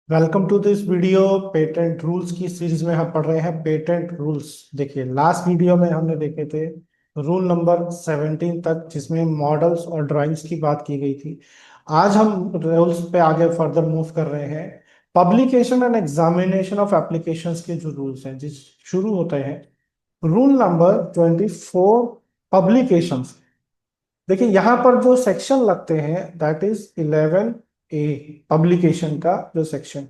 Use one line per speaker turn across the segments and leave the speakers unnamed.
Welcome to this video. Patent rules की series में हम पढ़ रहे हैं पेटेंट रूल्स। देखिए, लास्ट वीडियो में हमने देखे थे रूल नंबर 17 तक, जिसमें मॉडल्स और ड्राइंग्स की बात की गई थी। आज हम रूल्स पे आगे फर्दर मूव कर रहे हैं। Publication and examination of applications के जो रूल्स हैं, जिस शुरू होते हैं रूल नंबर 24, पब्लिकेशंस। देखिए, यहाँ पर जो सेक्शन लगते हैं दैट इज 11A, पब्लिकेशन का जो सेक्शन।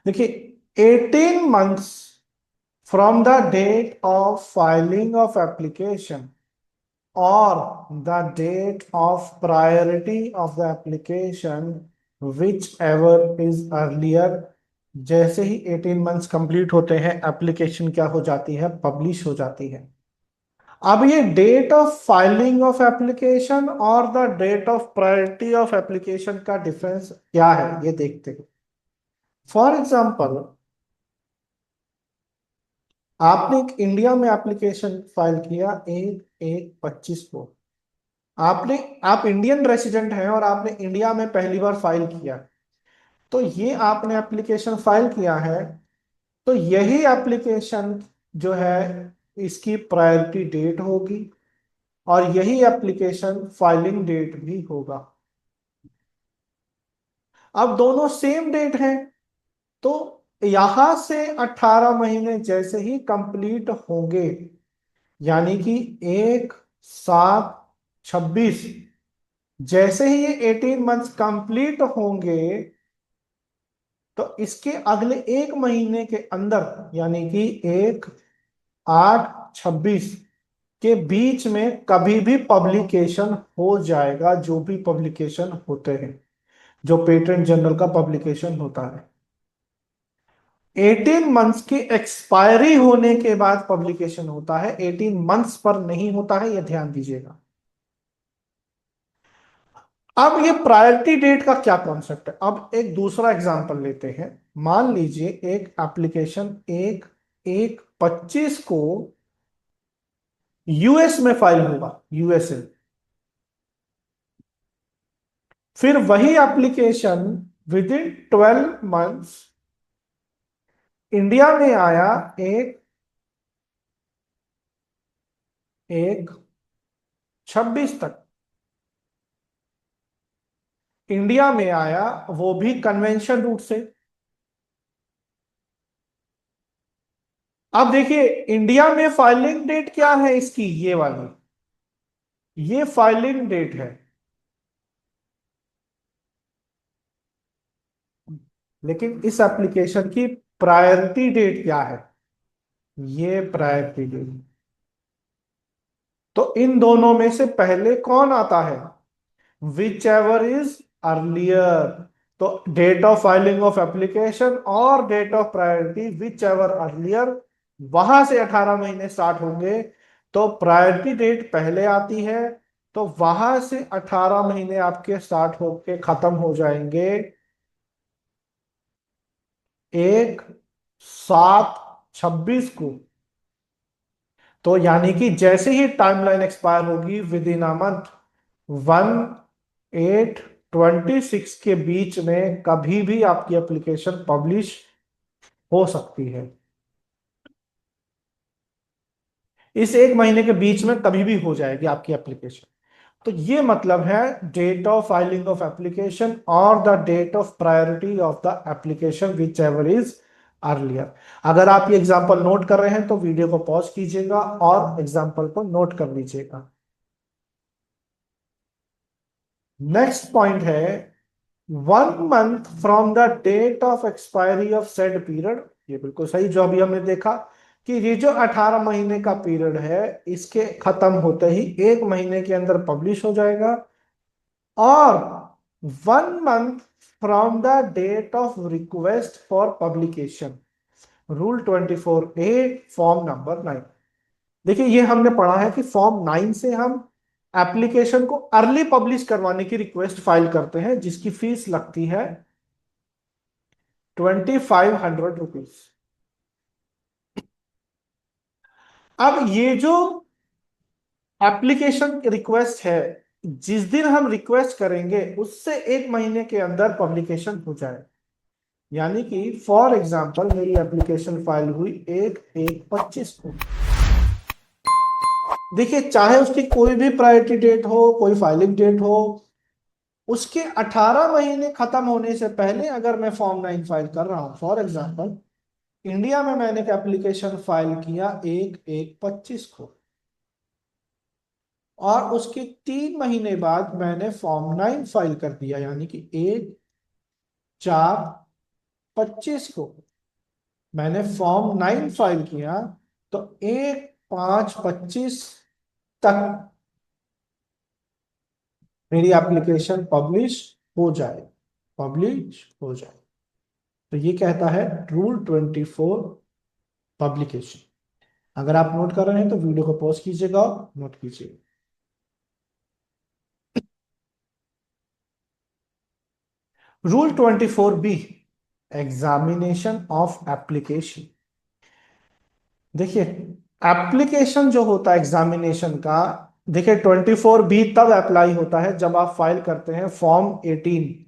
देखिए, 18 months from the date of filing of application or the date of priority of the application, whichever is earlier। जैसे ही 18 months कंप्लीट होते हैं, एप्लीकेशन क्या हो जाती है, पब्लिश हो जाती है। अब ये date of filing of application और the date of priority of application का डिफरेंस क्या है, ये देखते हैं। फॉर एग्जाम्पल, आपने एक इंडिया में एप्लीकेशन फाइल किया 1/1/25 को। आप इंडियन रेसिडेंट हैं और आपने इंडिया में पहली बार फाइल किया। तो ये आपने एप्लीकेशन फाइल किया है, तो यही एप्लीकेशन जो है, इसकी प्रायोरिटी डेट होगी और यही एप्लीकेशन फाइलिंग डेट भी होगा। अब दोनों सेम डेट है, तो यहां से 18 महीने जैसे ही कंप्लीट होंगे, यानी कि 1/7/26, जैसे ही ये 18 months कंप्लीट होंगे, तो इसके अगले एक महीने के अंदर, यानी कि 1/8/26 के बीच में कभी भी पब्लिकेशन हो जाएगा। जो भी पब्लिकेशन होते हैं, जो पेटेंट जनरल का पब्लिकेशन होता है, 18 months की एक्सपायरी होने के बाद पब्लिकेशन होता है, 18 months पर नहीं होता है, यह ध्यान दीजिएगा। अब ये प्रायोरिटी डेट का क्या कॉन्सेप्ट है, अब एक दूसरा एग्जांपल लेते हैं। मान लीजिए एक एप्लीकेशन 1/1/25 को यूएस में फाइल होगा, यूएसए। फिर वही application with in 12 months India में आया, एक 1/26 तक इंडिया में आया, वो भी कन्वेंशन रूट से। अब देखिए, इंडिया में फाइलिंग डेट क्या है इसकी, ये वाली, ये फाइलिंग डेट है। लेकिन इस एप्लीकेशन की प्रायोरिटी डेट क्या है, ये प्रायोरिटी डेट। तो इन दोनों में से पहले कौन आता है, विच एवर इज अर्लियर। तो date of filing of application और date of priority whichever earlier, वहां से 18 महीने स्टार्ट होंगे। तो प्रायोरिटी डेट पहले आती है, तो वहां से 18 महीने आपके स्टार्ट होके खत्म हो जाएंगे 1/7/26 को। तो यानी कि जैसे ही टाइमलाइन एक्सपायर होगी, विद इन अ मंथ, 1/8/26 के बीच में कभी भी आपकी एप्लीकेशन पब्लिश हो सकती है। इस एक महीने के बीच में कभी भी हो जाएगी आपकी एप्लीकेशन। तो ये मतलब है date of filing of application और the date of priority of the application whichever is earlier. अगर आप ये एग्जांपल नोट कर रहे हैं तो वीडियो को पॉज कीजिएगा और एग्जांपल को नोट कर लीजिएगा। नेक्स्ट पॉइंट है 1 month from the date of expiry of said period. ये बिल्कुल सही, जो अभी हमने देखा कि ये जो 18 महीने का पीरियड है, इसके खत्म होते ही एक महीने के अंदर पब्लिश हो जाएगा। और 1 month from the date of request for publication, rule 24A, form number 9। देखिए, ये हमने पढ़ा है कि फॉर्म 9 से हम एप्लीकेशन को अर्ली पब्लिश करवाने की रिक्वेस्ट फाइल करते हैं, जिसकी फीस लगती है 2500 रुपीज। अब ये जो एप्लीकेशन रिक्वेस्ट है, जिस दिन हम रिक्वेस्ट करेंगे उससे 1 महीने के अंदर पब्लिकेशन हो जाए। यानी कि फॉर एग्जाम्पल मेरी एप्लीकेशन फाइल हुई 1/1/25 को। देखिए, चाहे उसकी कोई भी प्रायोरिटी डेट हो, कोई फाइलिंग डेट हो, उसके 18 महीने खत्म होने से पहले अगर मैं फॉर्म 9 फाइल कर रहा हूं, फॉर एग्जाम्पल इंडिया में मैंने एप्लीकेशन फाइल किया 1/1/25 को, और उसके 3 महीने बाद मैंने फॉर्म 9 फाइल कर दिया, यानी कि 1/4/25 को मैंने फॉर्म 9 फाइल किया, तो 1/5/25 तक मेरी एप्लीकेशन पब्लिश हो जाए। तो ये कहता है रूल 24 पब्लिकेशन। अगर आप नोट कर रहे हैं तो वीडियो को पॉज कीजिएगा और नोट कीजिए। Rule 24B, examination of application. देखिए, एप्लीकेशन जो होता है एग्जामिनेशन का, देखिए 24B तब अप्लाई होता है जब आप फाइल करते हैं फॉर्म 18।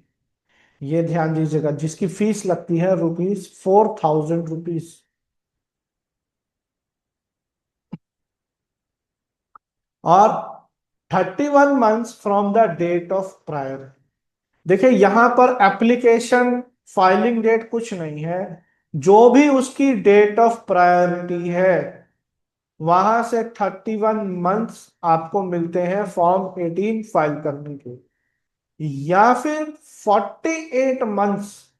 ये ध्यान दीजिएगा, जिसकी फीस लगती है ₹4000। और 31 months from the date of prior. देखिए यहां पर एप्लीकेशन फाइलिंग डेट कुछ नहीं है, जो भी उसकी डेट ऑफ प्रायोरिटी है वहां से 31 मंथ्स आपको मिलते हैं फॉर्म 18 फाइल करने के, या फिर 48 मंथ्स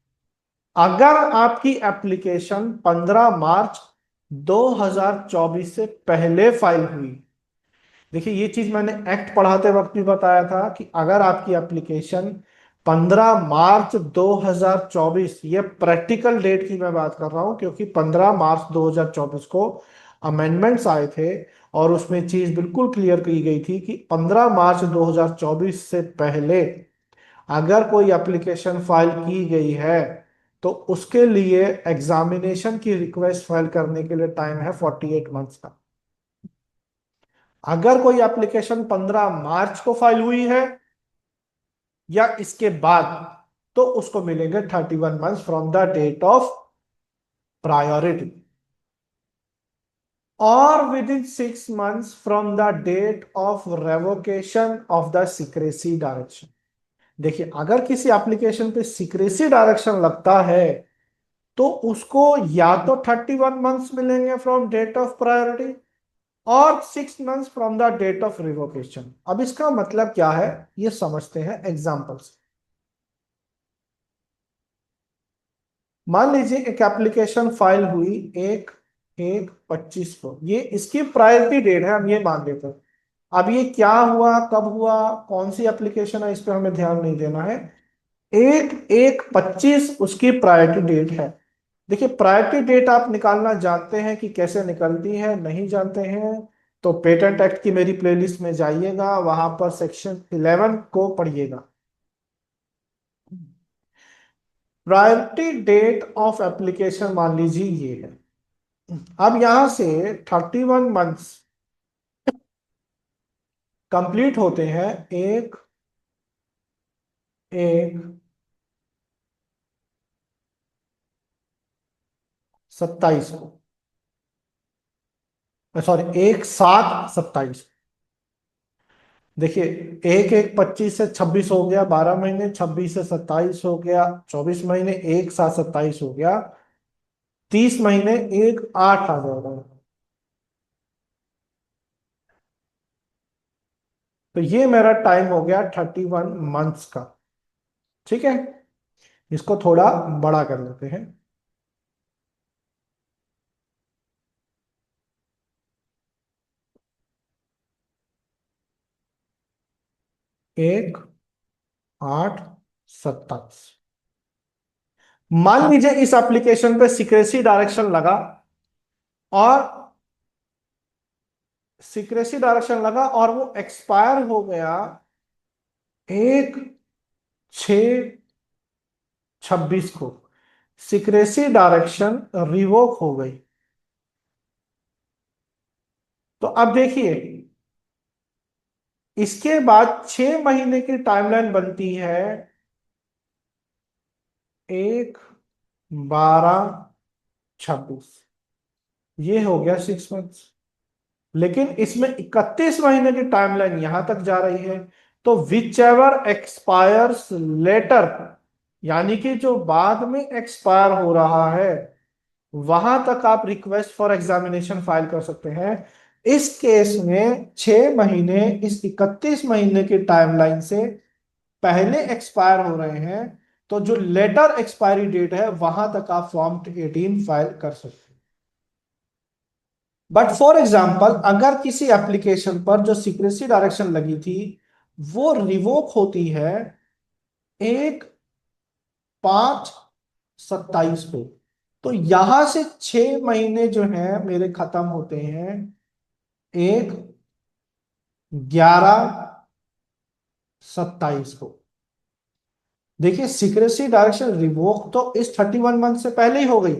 अगर आपकी एप्लीकेशन 15 मार्च 2024 से पहले फाइल हुई। देखिए, ये चीज मैंने एक्ट पढ़ाते वक्त भी बताया था कि अगर आपकी एप्लीकेशन 15 मार्च 2024, ये प्रैक्टिकल डेट की मैं बात कर रहा हूं क्योंकि 15 मार्च 2024 को अमेंडमेंट्स आए थे, और उसमें चीज बिल्कुल क्लियर की गई थी कि 15 मार्च 2024 से पहले अगर कोई एप्लीकेशन फाइल की गई है तो उसके लिए एग्जामिनेशन की रिक्वेस्ट फाइल करने के लिए टाइम है 48 मंथ्स का। अगर कोई एप्लीकेशन 15 मार्च को फाइल हुई है या इसके बाद, तो उसको मिलेंगे 31 months from the date of priority, और within 6 months from the date of revocation of the secrecy direction. देखिए, अगर किसी एप्लीकेशन पे सीक्रेसी डायरेक्शन लगता है तो उसको या तो 31 मंथ्स मिलेंगे फ्रॉम डेट ऑफ प्रायोरिटी, और 6 months from the date of revocation. अब इसका मतलब क्या है, ये समझते हैं एग्जांपल से। मान लीजिए एक एप्लीकेशन फाइल हुई 1/1/25 को, ये इसकी प्रायोरिटी डेट है, हम ये मान लेते हैं। अब ये क्या हुआ, कब हुआ, कौन सी एप्लीकेशन है, इस पर हमें ध्यान नहीं देना है। 1/1/25 उसकी प्रायोरिटी डेट है। देखिए, प्रायोरिटी डेट आप निकालना जानते हैं कि कैसे निकलती है, नहीं जानते हैं तो पेटेंट एक्ट की मेरी प्लेलिस्ट में जाइएगा, वहां पर सेक्शन 11 को पढ़िएगा। प्रायोरिटी डेट ऑफ एप्लीकेशन मान लीजिए ये है। अब यहां से 31 मंथ्स कंप्लीट होते हैं 1/1/27 को, सॉरी 1/7/27। देखिए, 1/1/25 से 26 हो गया 12 महीने, 26 से 27 हो गया 24 महीने, 1/7/27 हो गया 30 महीने, 1/8 आ जाएगा। तो ये मेरा टाइम हो गया 31 मंथ्स का। ठीक है, इसको थोड़ा बड़ा कर लेते हैं। 1/8/27। मान लीजिए इस एप्लीकेशन पे सीक्रेसी डायरेक्शन लगा, और वो एक्सपायर हो गया 1/6/26 को, सीक्रेसी डायरेक्शन रिवोक हो गई। तो अब देखिए, इसके बाद 6 महीने की टाइमलाइन बनती है 1/12/26। ये हो गया 6 मंथ्स। लेकिन इसमें 31 महीने की टाइमलाइन यहां तक जा रही है। तो विच एवर एक्सपायर्स लेटर, यानी कि जो बाद में एक्सपायर हो रहा है, वहां तक आप रिक्वेस्ट फॉर एग्जामिनेशन फाइल कर सकते हैं। इस केस में 6 महीने इस 31 महीने की टाइमलाइन से पहले एक्सपायर हो रहे हैं, तो जो लेटर एक्सपायरी डेट है वहां तक आप फॉर्म 18 फाइल कर सकते हैं। बट फॉर एग्जाम्पल, अगर किसी एप्लीकेशन पर जो सीक्रेसी डायरेक्शन लगी थी वो रिवोक होती है 1/5/27 को, तो यहां से 6 महीने जो है मेरे खत्म होते हैं 1/11/27 को। देखिए, सीक्रेसी डायरेक्शन रिवोक तो इस 31 मंथ से पहले ही हो गई,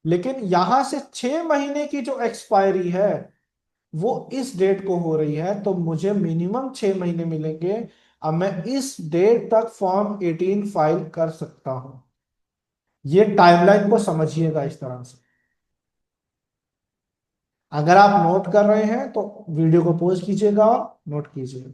लेकिन यहां से 6 महीने की जो एक्सपायरी है वो इस डेट को हो रही है, तो मुझे मिनिमम 6 महीने मिलेंगे। अब मैं इस डेट तक फॉर्म 18 फाइल कर सकता हूं। ये टाइमलाइन को समझिएगा इस तरह से। अगर आप नोट कर रहे हैं तो वीडियो को पॉज कीजिएगा और नोट कीजिएगा।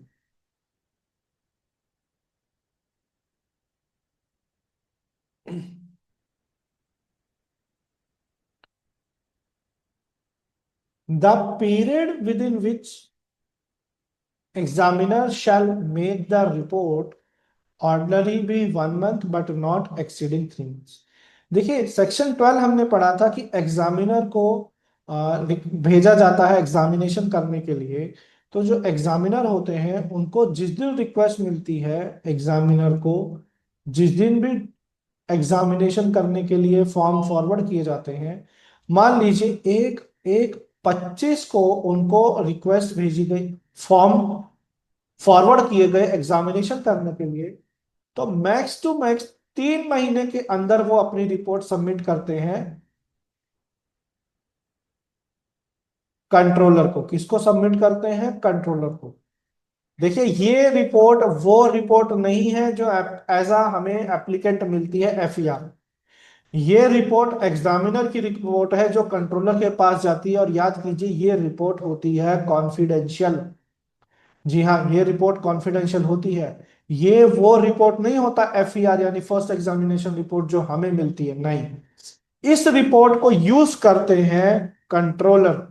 The period within which examiner shall make the report ordinarily be 1 month but not exceeding 3 months। देखिए, सेक्शन 12 हमने पढ़ा था कि एग्जामिनर को भेजा जाता है एग्जामिनेशन करने के लिए। तो जो एग्जामिनर होते हैं उनको जिस दिन रिक्वेस्ट मिलती है एग्जामिनर को, जिस दिन भी एग्जामिनेशन करने के लिए फॉर्म फॉरवर्ड किए जाते हैं, मान लीजिए 1/1/25 को उनको रिक्वेस्ट भेजी गई, फॉर्म फॉरवर्ड किए गए एग्जामिनेशन करने के लिए, तो मैक्स टू मैक्स 3 महीने के अंदर वो अपनी रिपोर्ट सबमिट करते हैं कंट्रोलर को। किसको सबमिट करते हैं? कंट्रोलर को। देखिए, ये रिपोर्ट वो रिपोर्ट नहीं है जो एज आ हमें एप्लीकेंट मिलती है एफईआर। ये रिपोर्ट एग्जामिनर की रिपोर्ट है जो कंट्रोलर के पास जाती है, और याद कीजिए ये रिपोर्ट होती है कॉन्फिडेंशियल। जी हाँ, ये रिपोर्ट कॉन्फिडेंशियल होती है। ये वो रिपोर्ट नहीं होता एफईआर यानी फर्स्ट एग्जामिनेशन रिपोर्ट जो हमें मिलती है, नहीं। इस रिपोर्ट को यूज करते हैं कंट्रोलर।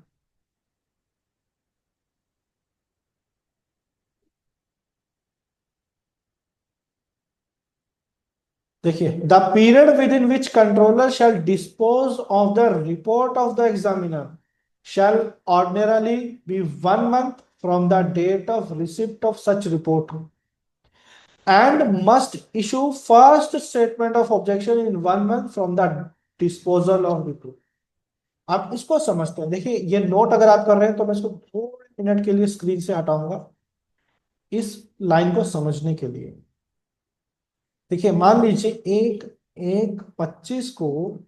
देखिए, the period within which controller shall dispose of the report of the examiner shall ordinarily be 1 month from the date of receipt of such report and must issue first statement of objection in 1 month from the disposal of report। आप इसको समझते हैं? देखिए, ये note अगर आप कर रहे हैं तो मैं इसको थोड़े मिनट के लिए स्क्रीन से हटाऊंगा इस लाइन को समझने के लिए। देखिए, मान लीजिए 1/1/25 को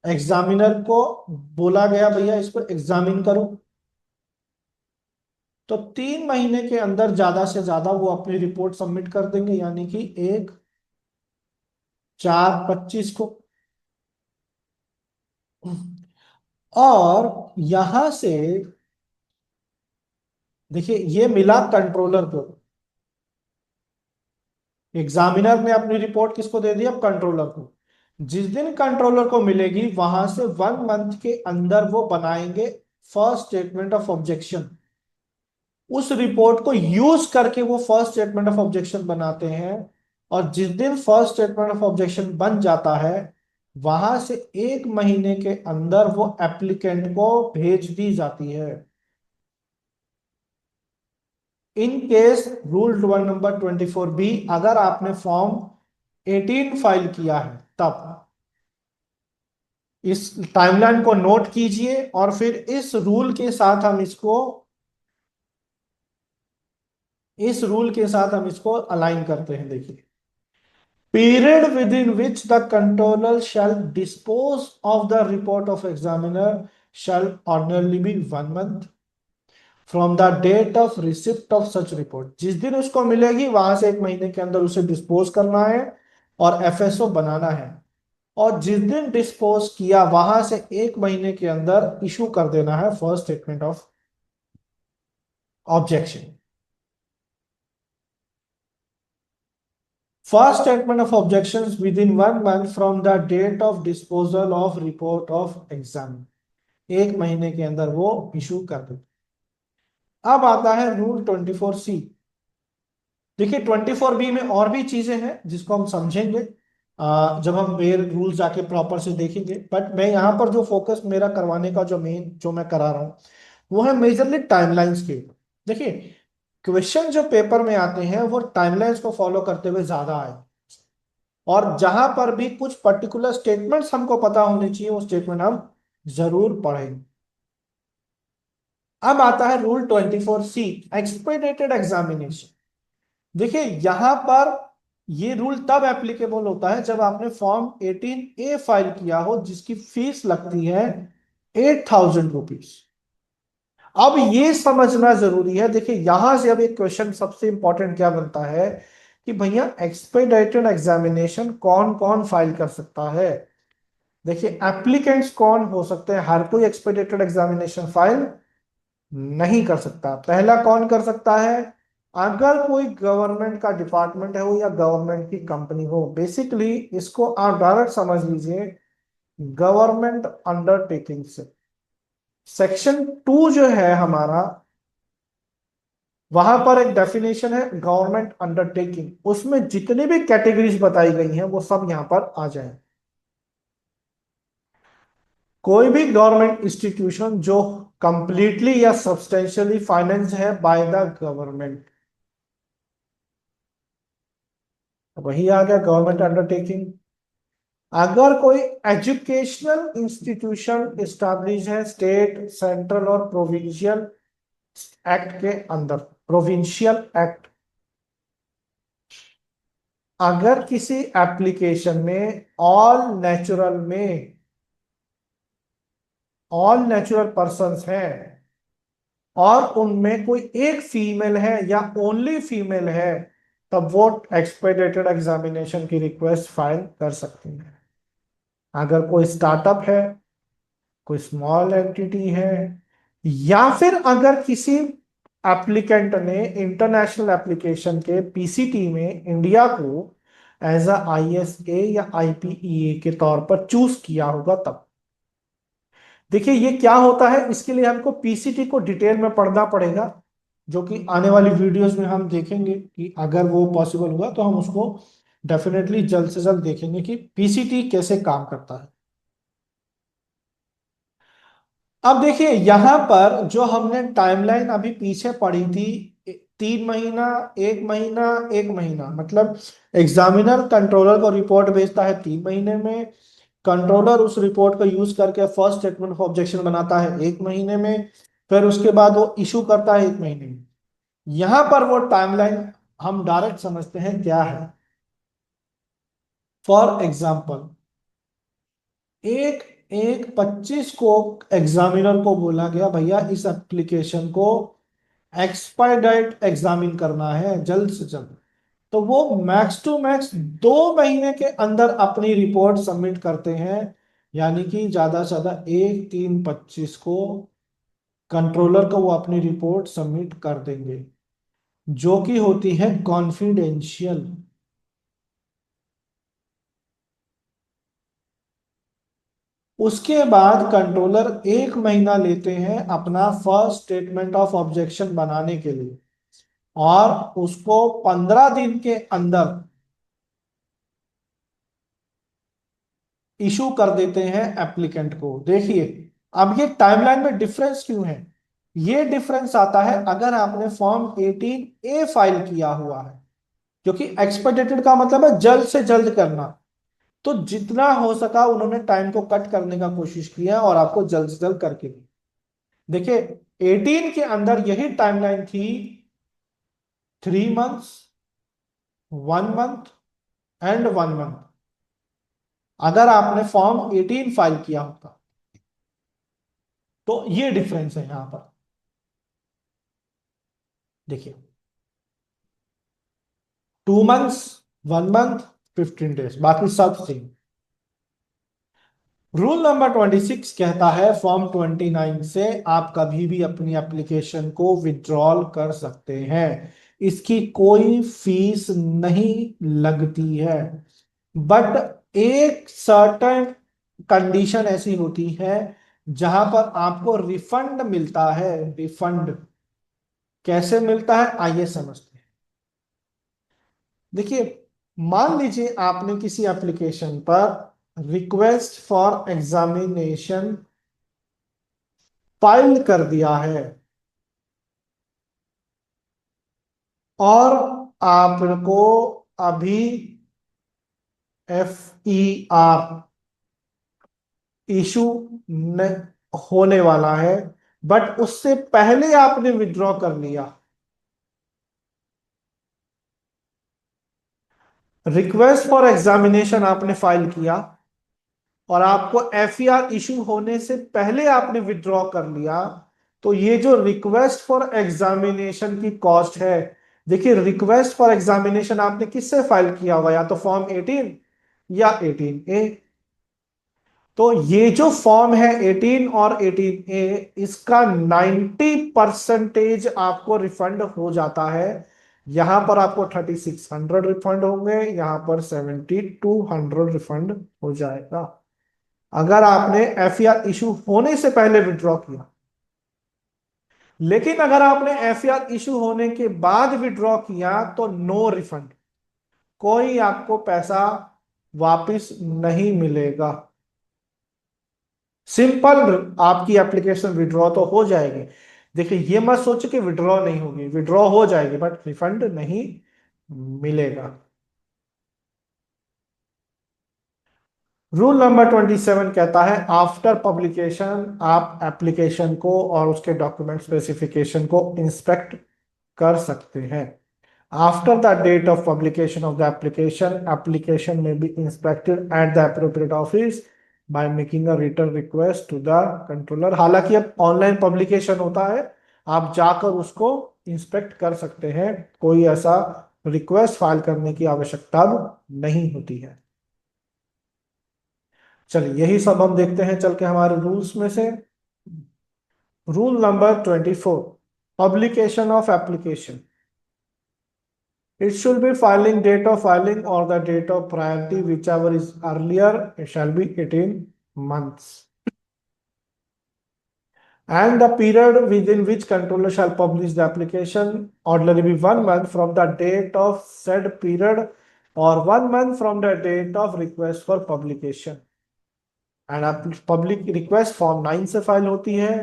एग्जामिनर को बोला गया भैया इसको एग्जामिन करो, तो 3 महीने के अंदर ज्यादा से ज्यादा वो अपनी रिपोर्ट सबमिट कर देंगे, यानी कि 1/4/25 को। और यहां से देखिए, ये मिला कंट्रोलर को। एग्जामिनर ने अपनी रिपोर्ट किसको दे दी? अब कंट्रोलर को। जिस दिन कंट्रोलर को मिलेगी वहां से 1 मंथ के अंदर वो बनाएंगे फर्स्ट स्टेटमेंट ऑफ ऑब्जेक्शन। उस रिपोर्ट को यूज करके वो फर्स्ट स्टेटमेंट ऑफ ऑब्जेक्शन बनाते हैं, और जिस दिन फर्स्ट स्टेटमेंट ऑफ ऑब्जेक्शन बन जाता है वहां से 1 महीने के अंदर वो एप्लीकेंट को भेज दी जाती है। In case rule number 24B, अगर आपने फॉर्म 18 फाइल किया है तब इस टाइमलाइन को नोट कीजिए, और फिर इस रूल के साथ हम इसको अलाइन करते हैं। देखिए, period within which the controller shall dispose of the report of examiner shall ordinarily be 1 month from the date of receipt of such report, जिस दिन उसको मिलेगी वहां से 1 महीने के अंदर उसे डिस्पोज करना है और एफएसओ बनाना है, और जिस दिन डिस्पोज किया वहां से 1 महीने के अंदर इशू कर देना है first statement of objection. First statement of objection within 1 month from the date of disposal of report of exam, 1 महीने के अंदर वो इशू कर दे। अब आता है रूल 24C। देखिए 24B में और भी चीजें हैं जिसको हम समझेंगे जब हम मेयर रूल जाके प्रॉपर से देखेंगे, बट मैं यहाँ पर जो फोकस मेरा करवाने का जो मेन जो मैं करा रहा हूँ वो है मेजरली टाइमलाइंस के ऊपर। देखिए क्वेश्चन जो पेपर में आते हैं वो टाइमलाइंस को फॉलो करते हुए ज्यादा आए, और जहां पर भी कुछ पर्टिकुलर स्टेटमेंट्स हमको पता होने चाहिए वो स्टेटमेंट हम जरूर पढ़ेंगे। अब आता है रूल 24C, एक्सपेडिटेड एग्जामिनेशन। देखिए यहां पर ये रूल तब एप्लीकेबल होता है जब आपने फॉर्म 18A फाइल किया हो जिसकी फीस लगती है 8,000 रुपीज। अब ये समझना जरूरी है, देखिए यहां से अब एक क्वेश्चन सबसे इंपॉर्टेंट क्या बनता है कि भैया एक्सपेडिटेड एग्जामिनेशन कौन कौन फाइल कर सकता है। देखिए एप्लीकेंट्स कौन हो सकते हैं, हर कोई एक्सपेडिटेड एग्जामिनेशन फाइल नहीं कर सकता। पहला कौन कर सकता है, अगर कोई गवर्नमेंट का डिपार्टमेंट है हो या गवर्नमेंट की कंपनी हो, बेसिकली इसको आप डायरेक्ट समझ लीजिए गवर्नमेंट अंडरटेकिंग से। सेक्शन 2 जो है हमारा, वहां पर एक डेफिनेशन है गवर्नमेंट अंडरटेकिंग, उसमें जितनी भी कैटेगरीज बताई गई हैं वो सब यहां पर आ जाए। कोई भी गवर्नमेंट इंस्टीट्यूशन जो कंप्लीटली या सब्सटेंशियली फाइनेंस है बाय द गवर्नमेंट, वही आ गया गवर्नमेंट अंडरटेकिंग। अगर कोई एजुकेशनल इंस्टीट्यूशन इस्टेब्लिश है स्टेट सेंट्रल और प्रोविंशियल एक्ट के अंदर, प्रोविंशियल एक्ट, अगर किसी एप्लीकेशन में ऑल नेचुरल पर्संस हैं और उनमें कोई एक फीमेल है या ओनली फीमेल है, तब वो एक्सपेडिटेड एग्जामिनेशन की रिक्वेस्ट फाइल कर सकती है। अगर कोई स्टार्टअप है, कोई स्मॉल एंटिटी है, या फिर अगर किसी एप्लीकेंट ने इंटरनेशनल एप्लीकेशन के पीसीटी में इंडिया को एज अ आईएसए या आईपीईए के तौर पर चूज किया होगा तब। देखिए ये क्या होता है, इसके लिए हमको पीसीटी को डिटेल में पढ़ना पड़ेगा, जो कि आने वाली वीडियोस में हम देखेंगे कि अगर वो पॉसिबल हुआ तो हम उसको डेफिनेटली जल्द से जल्द देखेंगे कि पीसीटी कैसे काम करता है। अब देखिए यहां पर जो हमने टाइमलाइन अभी पीछे पढ़ी थी, 3 महीना, 1 महीना, 1 महीना, मतलब एग्जामिनर कंट्रोलर को रिपोर्ट भेजता है 3 महीने में, कंट्रोलर उस रिपोर्ट को यूज करके फर्स्ट स्टेटमेंट ऑफ ऑब्जेक्शन बनाता है 1 महीने में, फिर उसके बाद वो इशू करता है 1 महीने में। यहां पर वो टाइमलाइन हम डायरेक्ट समझते हैं क्या है। फॉर एग्जाम्पल एक एक 25 को एग्जामिनर को बोला गया भैया इस एप्लीकेशन को एक्सपायडाइट एग्जामिन करना है जल्द से जल्द, तो वो मैक्स टू मैक्स 2 महीने के अंदर अपनी रिपोर्ट सबमिट करते हैं। यानी कि ज्यादा से ज्यादा 1/3/25 को कंट्रोलर को वो अपनी रिपोर्ट सबमिट कर देंगे, जो कि होती है कॉन्फिडेंशियल। उसके बाद कंट्रोलर 1 महीना लेते हैं अपना फर्स्ट स्टेटमेंट ऑफ ऑब्जेक्शन बनाने के लिए, और उसको 15 दिन के अंदर इशू कर देते हैं एप्लीकेंट को। देखिए अब ये टाइमलाइन में डिफरेंस क्यों है, ये डिफरेंस आता है अगर आपने फॉर्म 18A फाइल किया हुआ है, क्योंकि एक्सपेडिटेड का मतलब है जल्द से जल्द करना, तो जितना हो सका उन्होंने टाइम को कट करने का कोशिश किया और आपको जल्द से जल्द करके दी। देखिए 18 के अंदर यही टाइमलाइन थी, 3 मंथ्स, 1 मंथ एंड 1 मंथ, अगर आपने फॉर्म 18 फाइल किया होता। तो ये डिफरेंस है यहां पर। देखिए 2 मंथ्स, 1 मंथ, 15 डेज, बाकी सब सेम। रूल नंबर 26 कहता है फॉर्म 29 से आप कभी भी अपनी एप्लीकेशन को विड्रॉल कर सकते हैं, इसकी कोई फीस नहीं लगती है। बट एक सर्टेन कंडीशन ऐसी होती है जहां पर आपको रिफंड मिलता है। रिफंड कैसे मिलता है आइए समझते हैं। देखिए मान लीजिए आपने किसी एप्लीकेशन पर रिक्वेस्ट फॉर एग्जामिनेशन फाइल कर दिया है और आपको अभी FER इशू होने वाला है, बट उससे पहले आपने विड्रॉ कर लिया। रिक्वेस्ट फॉर एग्जामिनेशन आपने फाइल किया और आपको FER इशू होने से पहले आपने विड्रॉ कर लिया, तो ये जो रिक्वेस्ट फॉर एग्जामिनेशन की कॉस्ट है, देखिए रिक्वेस्ट फॉर एग्जामिनेशन आपने किससे फाइल किया होगा, या तो फॉर्म 18 या 18A। तो ये जो फॉर्म है 18 और 18A, इसका 90% आपको रिफंड हो जाता है। यहां पर आपको 3600 रिफंड होंगे, यहां पर 7200 रिफंड हो जाएगा अगर आपने FER इशू होने से पहले विड्रॉ किया। लेकिन अगर आपने FER इशू होने के बाद विड्रॉ किया तो नो रिफंड, कोई आपको पैसा वापस नहीं मिलेगा। सिंपल, आपकी एप्लीकेशन विड्रॉ तो हो जाएगी। देखिए ये मत सोचो कि विड्रॉ नहीं होगी, विड्रॉ हो जाएगी बट रिफंड नहीं मिलेगा। रूल नंबर 27 कहता है आफ्टर पब्लिकेशन आप एप्लीकेशन को और उसके डॉक्यूमेंट स्पेसिफिकेशन को इंस्पेक्ट कर सकते हैं। After the date of publication of the application may be inspected at the appropriate office by making a written request to the controller। हालांकि अब ऑनलाइन पब्लिकेशन होता है, आप जाकर उसको इंस्पेक्ट कर सकते हैं, कोई ऐसा रिक्वेस्ट फाइल करने की आवश्यकता नहीं होती है। चलिए यही सब हम देखते हैं चल के हमारे रूल्स में से। Rule number 24, publication of application. It should be filing date of filing or the date of priority, whichever is earlier, it shall be 18 months. And the period within which controller shall publish the application ordinarily be 1 month from the date of said period or 1 month from the date of request for publication। And public request form 9 से file होती है।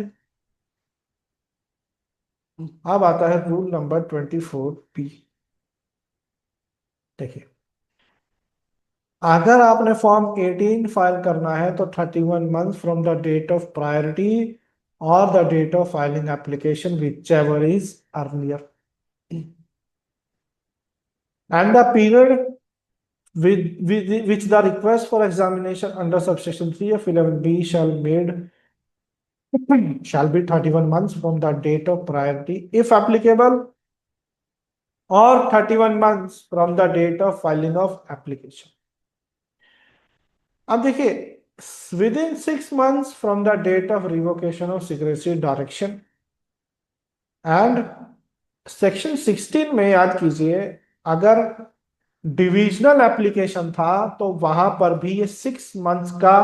अब आता है rule number 24P। देखिए अगर आपने form 18 file करना है तो 31 month from the date of priority और the date of filing application whichever is earlier. And the period with which the request for examination under subsection 3 of 11B shall be 31 months from the date of priority if applicable or 31 months from the date of filing of application। अब देखिए within 6 months from the date of revocation of secrecy direction and section 16 में याद कीजिए अगर divisional application था तो वहां पर भी ये 6 मंथ्स का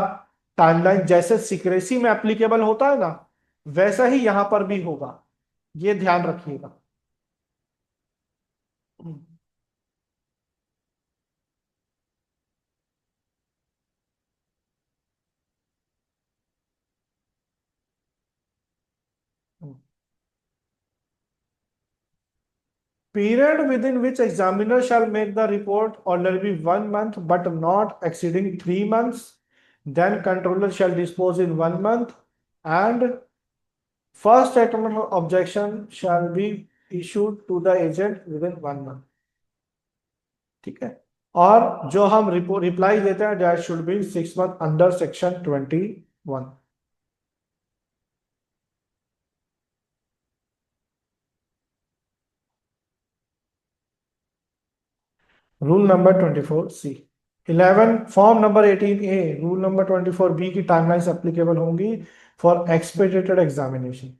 टाइमलाइन जैसे सिक्रेसी में एप्लीकेबल होता है ना, वैसा ही यहां पर भी होगा, ये ध्यान रखिएगा। Period within which examiner shall make the report ordinarily be 1 month but not exceeding 3 months. Then controller shall dispose in 1 month and first statement of objection shall be issued to the agent within 1 month। ठीक है, और जो हम reply देते हैं that should be 6 month under section 21। Rule number 24C। 11 form number 18A, rule number 24B की timelines applicable होंगी for एक्सपेडिटेड examination.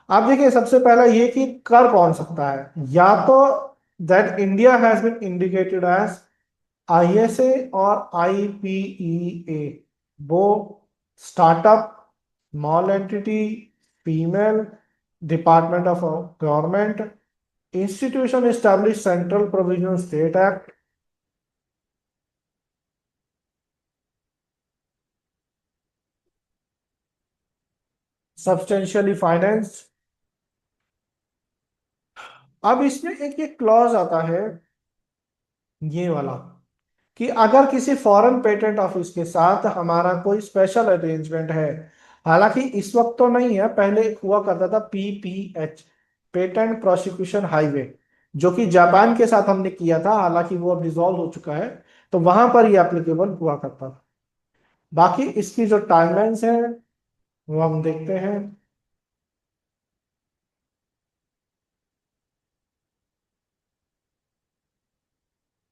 आप देखिए सबसे पहला ये कि कर कौन सकता है, या तो that India has been indicated as ISA और IPEA, वो startup, small entity, female, department of government, institution establish central provisional state act, substantially finance. अब इसमें एक ये क्लॉज आता है, ये वाला, कि अगर किसी फॉरेन पेटेंट ऑफिस के साथ हमारा कोई स्पेशल अरेंजमेंट है, हालांकि इस वक्त तो नहीं है, पहले एक हुआ करता था PPH, पेटेंट प्रोसिक्यूशन हाईवे, जो कि जापान के साथ हमने किया था, हालांकि वो अब डिसॉल्व हो चुका है, तो वहां पर ये एप्लीकेबल हुआ करता था। बाकी इसकी जो टाइमलाइंस है वो हम देखते हैं।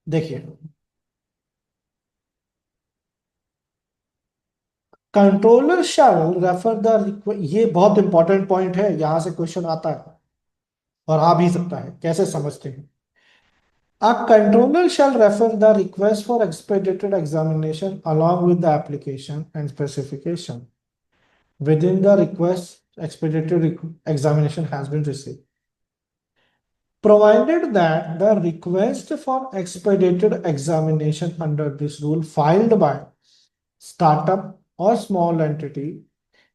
देखिए, कंट्रोलर शैल रेफर द, ये बहुत इंपॉर्टेंट पॉइंट है, यहां से क्वेश्चन आता है और आ भी सकता है, कैसे समझते हैं। A controller shall refer the request for expedited examination along with the application and specification within the request expedited examination has been received. Provided that the request for expedited examination under this rule filed by startup or small entity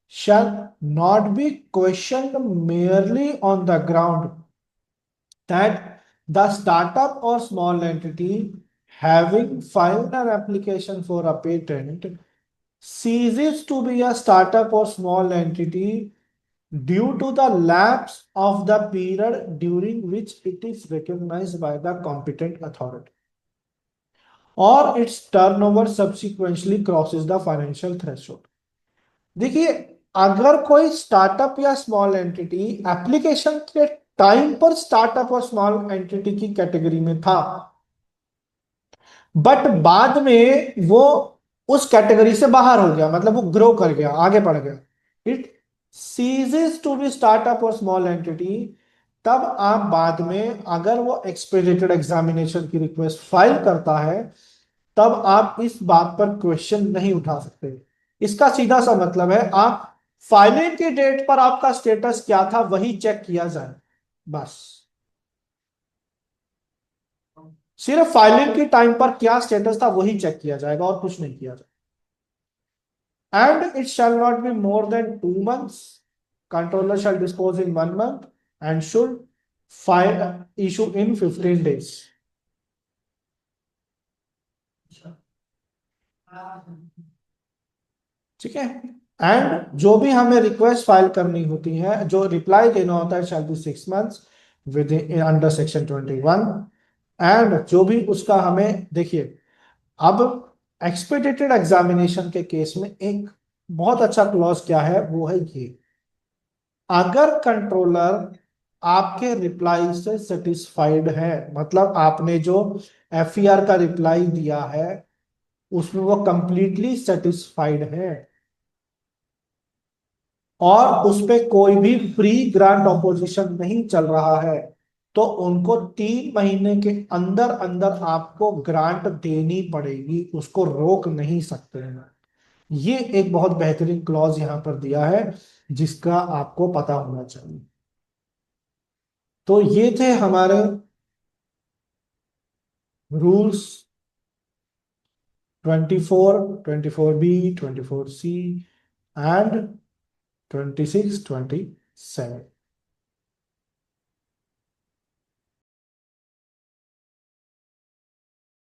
shall not be questioned merely on the ground that the startup or small entity having filed an application for a patent ceases to be a startup or small entity due to the lapse of the period during which it is recognized by the competent authority or its turnover subsequently crosses the financial threshold. देखिए, अगर कोई startup या small entity application के time पर startup और small entity की category में था, बट बाद में वो उस कैटेगरी से बाहर हो गया, मतलब वो ग्रो कर गया, आगे बढ़ गया, it ceases to be startup और स्मॉल एंटिटी, तब आप बाद में अगर वो एक्सपेडिटेड एग्जामिनेशन की रिक्वेस्ट फाइल करता है, तब आप इस बात पर क्वेश्चन नहीं उठा सकते। इसका सीधा सा मतलब है, आप फाइलिंग की डेट पर आपका स्टेटस क्या था वही चेक किया जाए, बस। सिर्फ फाइलिंग की टाइम पर क्या स्टेटस था वही चेक किया जाएगा और कुछ नहीं किया जाएगा। And it shall not be more than 2 months, controller shall dispose in 1 month and should file issue in 15 days। ठीक है। एंड जो भी हमें रिक्वेस्ट फाइल करनी होती है, जो रिप्लाई देना होता है, shall be 6 months with under section 21। And जो भी उसका हमें, देखिए, अब एक्सपेडिटेड एग्जामिनेशन के केस में एक बहुत अच्छा क्लॉज क्या है, वो है ये, अगर कंट्रोलर आपके रिप्लाई से सेटिस्फाइड है, मतलब आपने जो FER का रिप्लाई दिया है उसमें वो कंप्लीटली सेटिस्फाइड है और उस पे कोई भी प्री ग्रांट ऑपोजिशन नहीं चल रहा है, तो उनको 3 महीने के अंदर अंदर आपको ग्रांट देनी पड़ेगी, उसको रोक नहीं सकते हैं। ये एक बहुत बेहतरीन क्लॉज यहां पर दिया है जिसका आपको पता होना चाहिए। तो ये थे हमारे रूल्स 24, 24B, 24C एंड 26, 27।